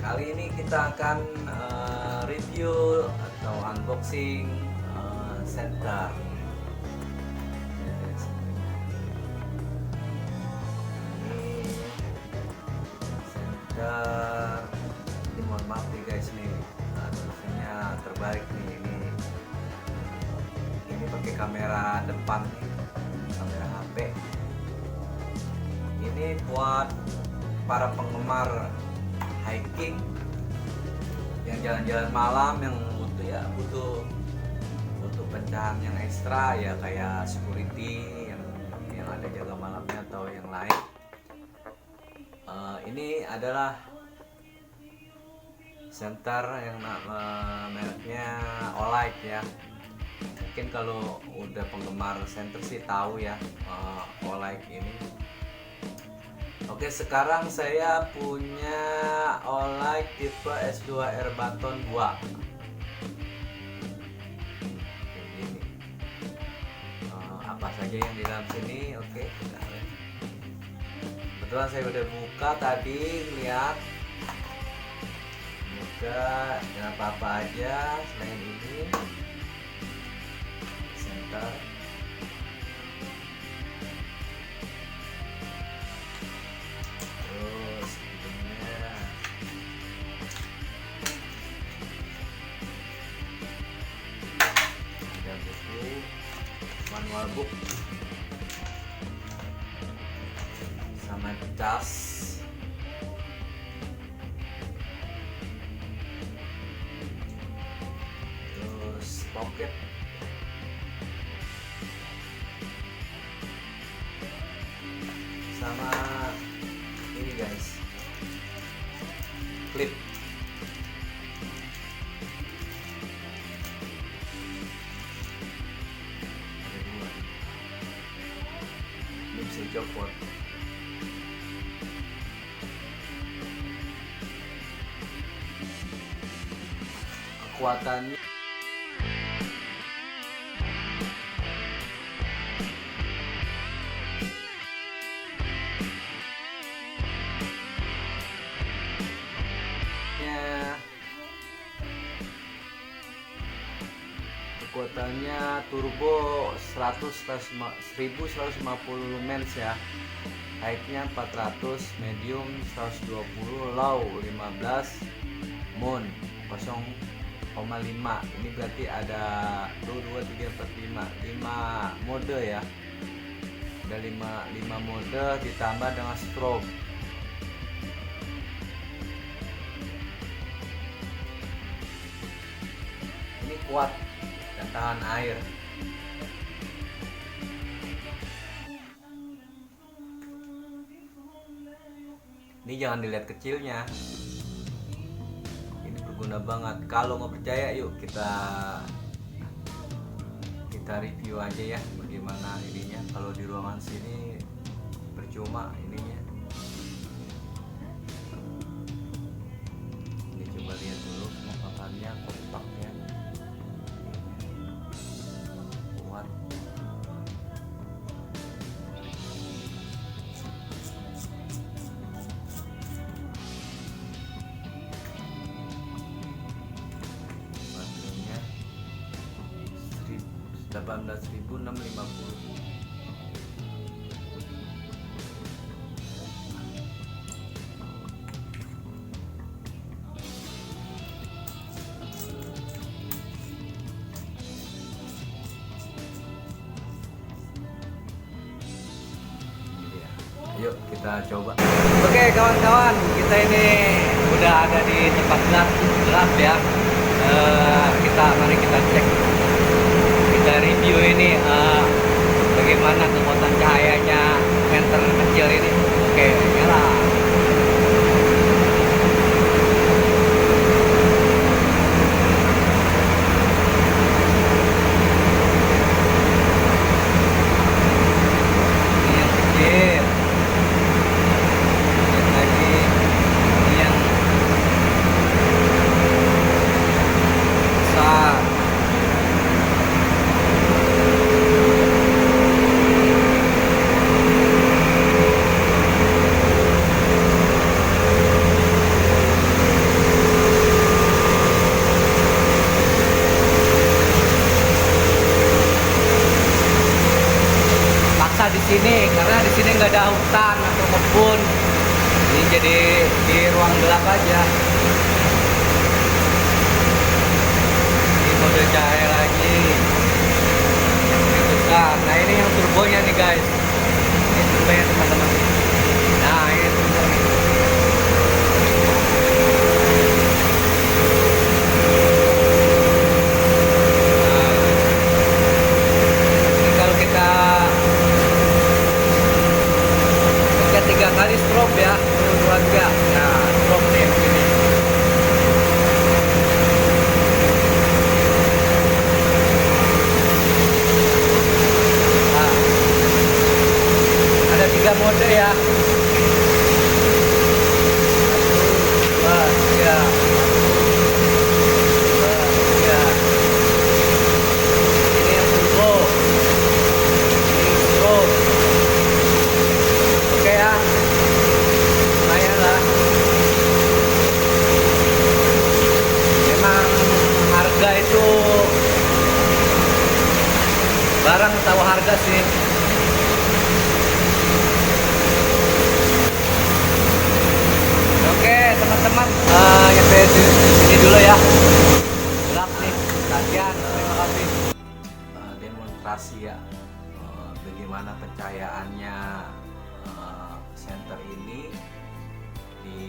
Kali ini kita akan review atau unboxing center. Ini center. Ini mohon maaf nih guys nih, tulisannya terbalik nih. Ini pakai kamera depan nih, kamera HP. Ini buat para penggemar hiking yang jalan-jalan malam, yang butuh pecahan yang ekstra ya, kayak security yang ada jaga malamnya atau yang lain. Ini adalah center yang mereknya Olight ya. Mungkin kalau udah penggemar center sih tahu ya Olight ini. Oke, sekarang saya punya Olight tipe S2R Baton 2. Ini apa saja yang di dalam sini? Oke, kebetulan saya udah buka tadi, lihat buka dan apa aja selain ini center. Manual book sama tas, terus pocket, sama ini guys, clip. Bisa copot. Kekuatannya turbo 1150 lumens ya, high-nya 400, medium 120, low 15, moon 0,5. Ini berarti ada 2, 3, 4, 5 mode ya. Ada 5 mode ditambah dengan strobe. Ini kuat dan tahan air. Ini jangan dilihat kecilnya, ini berguna banget. Kalau mau percaya, yuk kita review aja ya bagaimana ininya. Kalau di ruangan sini percuma ininya. Ini coba lihat dulu penampakannya, kompaknya kuat. Baterainya 18.650. Yuk kita coba. Oke kawan-kawan, kita ini udah ada di tempat gelap ya. Mari kita cek, kita review ini bagaimana kekuatan cahayanya lantern kecil ini. Oke, nyala. Ini yang kecil. ruang gelap aja. Ini mode cahaya lagi. Ini besar. Nah ini yang turbonya nih guys. Ini turbonya teman-teman. Nah ini turbo nih. Tiga kali strobe ya, keluarga. Nah, strobe nih begini. Nah, ada 3 mode ya. 1, 2, 3. 1, 2, 3. Ini yang turbo. Ini strobe. Oke ya, lumayan lah. Memang harga itu barang tahu harga sih. Oke teman-teman, sampai di sini dulu ya. Gelap nih, latihan. Terima kasih. Demonstrasi ya, bagaimana pencahayaannya center ini di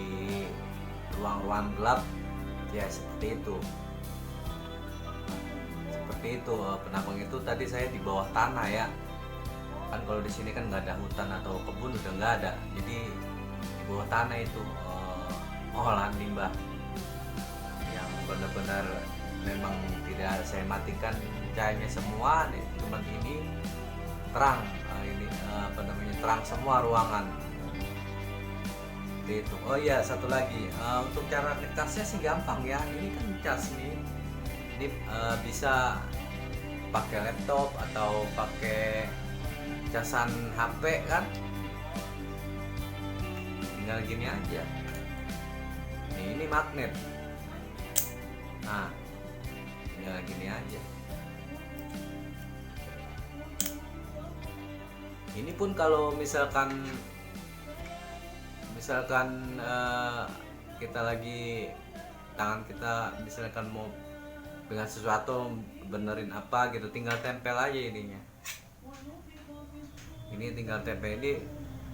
ruang-ruang gelap ya, seperti itu. Penambang itu tadi saya di bawah tanah ya, kan kalau di sini kan nggak ada hutan atau kebun, udah nggak ada, jadi di bawah tanah itu olahan limbah yang benar-benar memang tidak saya matikan cahayanya semua nih, cuman ini terang, ini terang semua ruangan itu. Oh iya, satu lagi, untuk cara ngecasnya sih gampang ya. Ini kan cas nih, ini bisa pakai laptop atau pakai casan HP kan, tinggal gini aja nih, ini magnet. Nah tinggal gini aja. Ini pun kalau misalkan kita lagi, tangan kita misalkan mau pegang sesuatu, benerin apa gitu, tinggal tempel aja ininya. Ini tinggal tempel,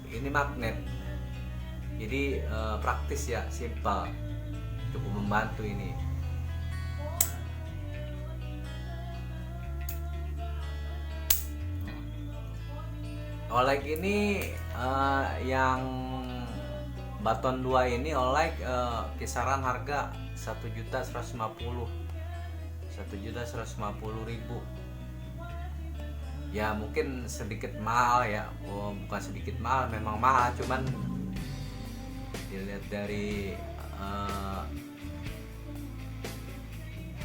ini magnet. Jadi praktis ya, simpel, cukup membantu ini. Olek ini yang baton 2 ini olek kisaran harga 1.150.000. Ya mungkin sedikit mahal ya, bukan sedikit mahal, memang mahal, cuman dilihat dari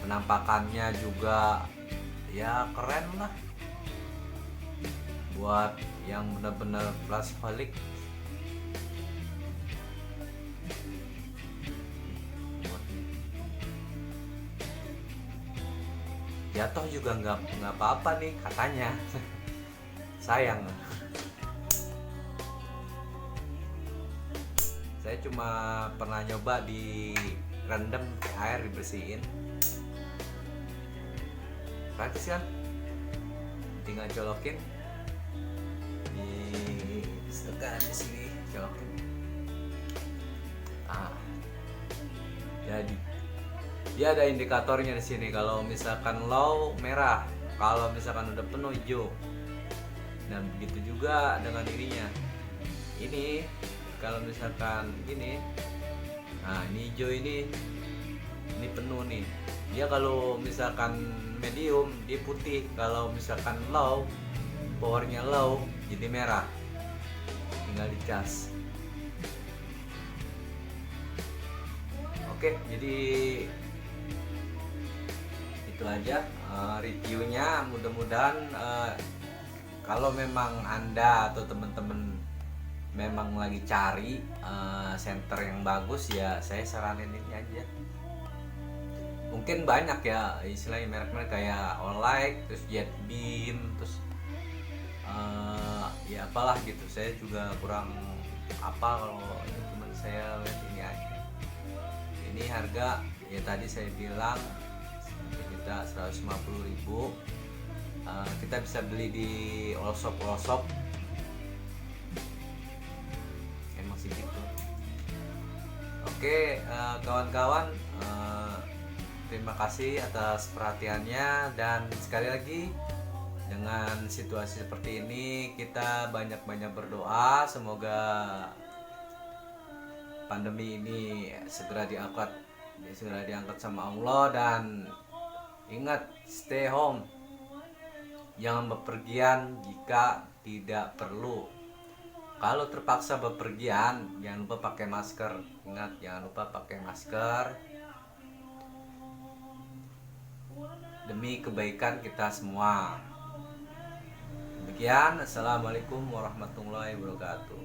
penampakannya juga ya keren lah, buat yang benar-benar plastik. Jatuh juga nggak apa-apa nih katanya. Sayang, saya cuma pernah nyoba di rendam air, dibersihin, praktis kan, tinggal colokin di setekan di sini, colokin. Jadi dia ada indikatornya di sini. Kalau misalkan low merah, kalau misalkan udah penuh hijau. Nah begitu juga dengan ininya. Ini kalau misalkan gini, nah ini hijau, ini penuh nih. Dia kalau misalkan medium dia putih, kalau misalkan low, powernya low, jadi merah. Tinggal dicas. Oke, jadi itu aja reviewnya. Mudah-mudahan kalau memang Anda atau teman-teman memang lagi cari center yang bagus, ya saya saranin ini aja. Mungkin banyak ya istilahnya merek-merek kayak Olight, terus Jetbeam, terus ya apalah gitu. Saya juga kurang apa kalau itu, cuman saya lihat ini aja. harga ya tadi saya bilang kita 150.000. Kita bisa beli di all shop emang sih gitu. Oke, kawan-kawan, terima kasih atas perhatiannya, dan sekali lagi dengan situasi seperti ini kita banyak-banyak berdoa semoga pandemi ini segera diangkat sama Allah. Dan ingat, stay home, jangan bepergian jika tidak perlu. Kalau terpaksa bepergian, jangan lupa pakai masker. Ingat, jangan lupa pakai masker demi kebaikan kita semua. Demikian, assalamualaikum warahmatullahi wabarakatuh.